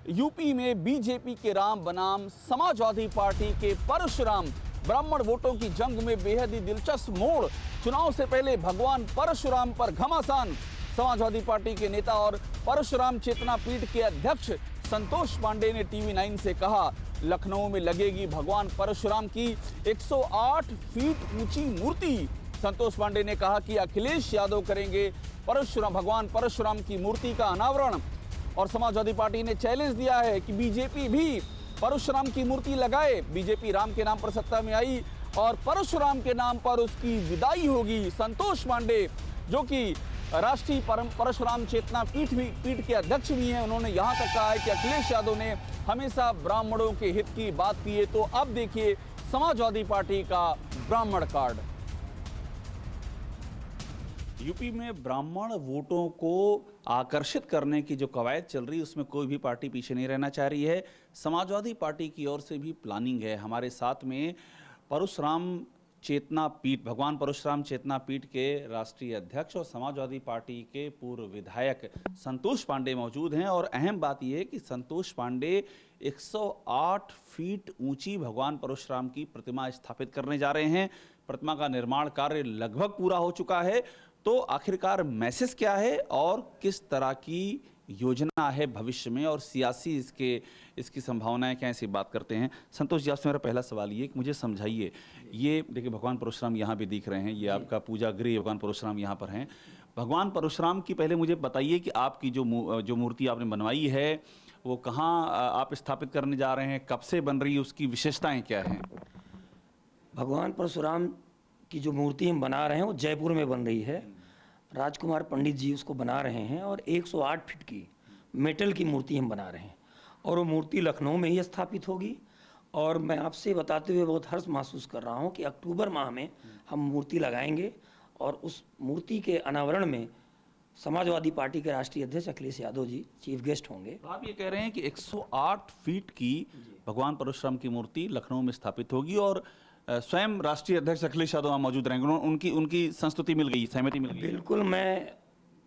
UP में BJP के राम बनाम समाजवादी पार्टी के परशुराम ब्राह्मण वोटों की जंग में बेहद ही दिलचस्प मोड़। चुनाव से पहले भगवान परशुराम पर घमासान। समाजवादी पार्टी के नेता और परशुराम चेतना पीठ के अध्यक्ष संतोष पांडे ने टीवी 9 से कहा, लखनऊ में लगेगी भगवान परशुराम की 108 फीट ऊंची मूर्ति। संतोष पांडे ने कहा कि अखिलेश यादव करेंगे भगवान परशुराम की मूर्ति का अनावरण। और समाजवादी पार्टी ने चैलेंज दिया है कि बीजेपी भी परशुराम की मूर्ति लगाए। बीजेपी राम के नाम पर सत्ता में आई और परशुराम के नाम पर उसकी विदाई होगी। संतोष पांडे, जो कि राष्ट्रीय परशुराम चेतना पीठ के अध्यक्ष भी हैं, उन्होंने यहां तक कहा है कि अखिलेश यादव ने हमेशा ब्राह्मणों के हित की बात की है। तो अब देखिए समाजवादी पार्टी का ब्राह्मण कार्ड। यूपी में ब्राह्मण वोटों को आकर्षित करने की जो कवायद चल रही है, उसमें कोई भी पार्टी पीछे नहीं रहना चाह रही है। समाजवादी पार्टी की ओर से भी प्लानिंग है। हमारे साथ में भगवान परशुराम चेतना पीठ के राष्ट्रीय अध्यक्ष और समाजवादी पार्टी के पूर्व विधायक संतोष पांडे मौजूद हैं। और अहम बात यह है कि संतोष पांडे 108 फीट ऊंची भगवान परशुराम की प्रतिमा स्थापित करने जा रहे हैं। प्रतिमा का निर्माण कार्य लगभग पूरा हो चुका है। तो आखिरकार मैसेज क्या है और किस तरह की योजना है भविष्य में, और सियासी इसकी संभावनाएं क्या, ऐसी बात करते हैं। संतोष जी, आपसे मेरा पहला सवाल ये कि मुझे समझाइए, ये देखिए भगवान परशुराम यहाँ भी दिख रहे हैं, ये आपका पूजा गृह भगवान परशुराम यहाँ पर हैं। भगवान परशुराम की पहले मुझे बताइए कि आपकी जो मूर्ति आपने बनवाई है वो कहाँ आप स्थापित करने जा रहे हैं, कब से बन रही है, उसकी विशेषताएँ क्या हैं? भगवान परशुराम की जो मूर्ति हम बना रहे हैं वो जयपुर में बन रही है। राजकुमार पंडित जी उसको बना रहे हैं और 108 फीट की मेटल की मूर्ति हम बना रहे हैं और वो मूर्ति लखनऊ में ही स्थापित होगी। और मैं आपसे बताते हुए बहुत हर्ष महसूस कर रहा हूँ कि अक्टूबर माह में हम मूर्ति लगाएंगे और उस मूर्ति के अनावरण में समाजवादी पार्टी के राष्ट्रीय अध्यक्ष अखिलेश यादव जी चीफ गेस्ट होंगे। आप ये कह रहे हैं कि 108 फीट की भगवान परशुराम की मूर्ति लखनऊ में स्थापित होगी और स्वयं राष्ट्रीय अध्यक्ष अखिलेश यादव मौजूद रहेंगे, उनकी संस्तुति मिल गई, सहमति मिल गई? बिल्कुल, मैं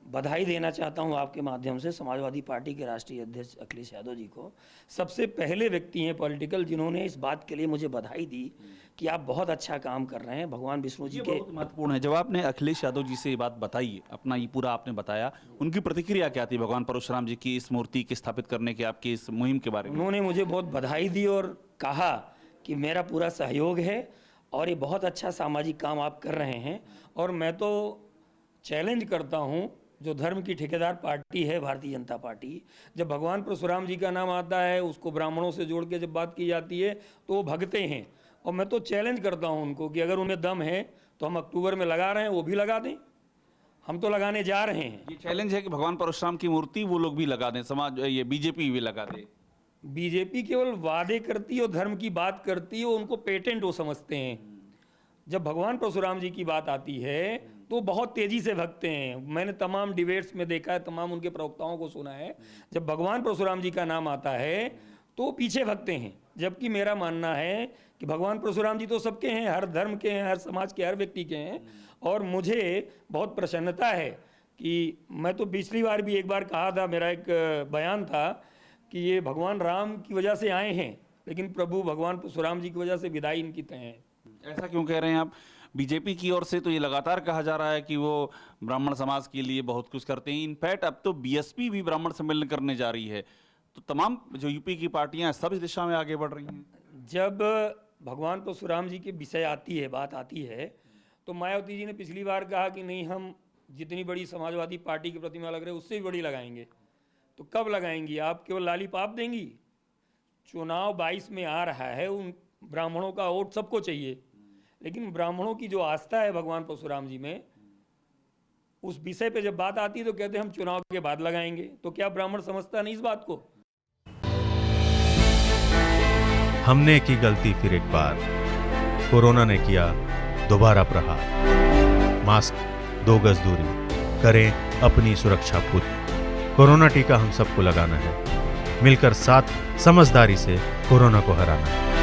बधाई देना चाहता हूं आपके माध्यम से समाजवादी पार्टी के राष्ट्रीय अध्यक्ष अखिलेश यादव जी को। सबसे पहले व्यक्ति हैं पॉलिटिकल जिन्होंने इस बात के लिए मुझे बधाई दी कि आप बहुत अच्छा काम कर रहे हैं। भगवान विष्णु जी के बहुत महत्वपूर्ण है। जब आपने अखिलेश यादव जी से ये बात बताई, अपना ये पूरा आपने बताया, उनकी प्रतिक्रिया क्या थी भगवान परशुराम जी की इस मूर्ति के स्थापित करने के, आपकी इस मुहिम के बारे में? उन्होंने मुझे बहुत बधाई दी और कहा कि मेरा पूरा सहयोग है और ये बहुत अच्छा सामाजिक काम आप कर रहे हैं। और मैं तो चैलेंज करता हूं, जो धर्म की ठेकेदार पार्टी है भारतीय जनता पार्टी, जब भगवान परशुराम जी का नाम आता है, उसको ब्राह्मणों से जोड़ के जब बात की जाती है तो वो भगते हैं। और मैं तो चैलेंज करता हूं उनको कि अगर उनमें दम है तो हम अक्टूबर में लगा रहे हैं, वो भी लगा दें। हम तो लगाने जा रहे हैं। ये चैलेंज है कि भगवान परशुराम की मूर्ति वो लोग भी लगा दें, ये बीजेपी भी लगा दे। बीजेपी केवल वादे करती है और धर्म की बात करती है, उनको पेटेंट वो समझते हैं। जब भगवान परशुराम जी की बात आती है तो बहुत तेजी से भगते हैं। मैंने तमाम डिबेट्स में देखा है, तमाम उनके प्रवक्ताओं को सुना है, जब भगवान परशुराम जी का नाम आता है तो पीछे भगते हैं। जबकि मेरा मानना है कि भगवान परशुराम जी तो सबके हैं, हर धर्म के हैं, हर समाज के, हर व्यक्ति के हैं। और मुझे बहुत प्रसन्नता है कि मैं तो पिछली बार भी एक बार कहा था, मेरा एक बयान था कि ये भगवान राम की वजह से आए हैं, लेकिन प्रभु भगवान परशुराम जी की वजह से विदाई इनकी तय है। ऐसा क्यों कह रहे हैं आप? बीजेपी की ओर से तो ये लगातार कहा जा रहा है कि वो ब्राह्मण समाज के लिए बहुत कुछ करते हैं। इनफैक्ट अब तो बीएसपी भी ब्राह्मण सम्मेलन करने जा रही है। तो तमाम जो यूपी की पार्टियां सब इस दिशा में आगे बढ़ रही हैं। जब भगवान परशुराम जी के विषय आती है, बात आती है, तो मायावती जी ने पिछली बार कहा कि नहीं, हम जितनी बड़ी समाजवादी पार्टी की प्रतिमा लग रही है उससे भी बड़ी लगाएंगे। तो कब लगाएंगी? आप केवल लालीपाप देंगी? चुनाव 22 में आ रहा है, उन ब्राह्मणों का वोट सबको चाहिए, लेकिन ब्राह्मणों की जो आस्था है भगवान परशुराम जी में, उस विषय पे जब बात आती है तो कहते हैं हम चुनाव के बाद लगाएंगे। तो क्या ब्राह्मण समझता नहीं इस बात को? हमने की गलती फिर एक बार, कोरोना ने किया दोबारा प्रहार। मास्क, 2 गज दूरी, करें अपनी सुरक्षा पूरी। कोरोना टीका हम सबको लगाना है, मिलकर साथ समझदारी से कोरोना को हराना है।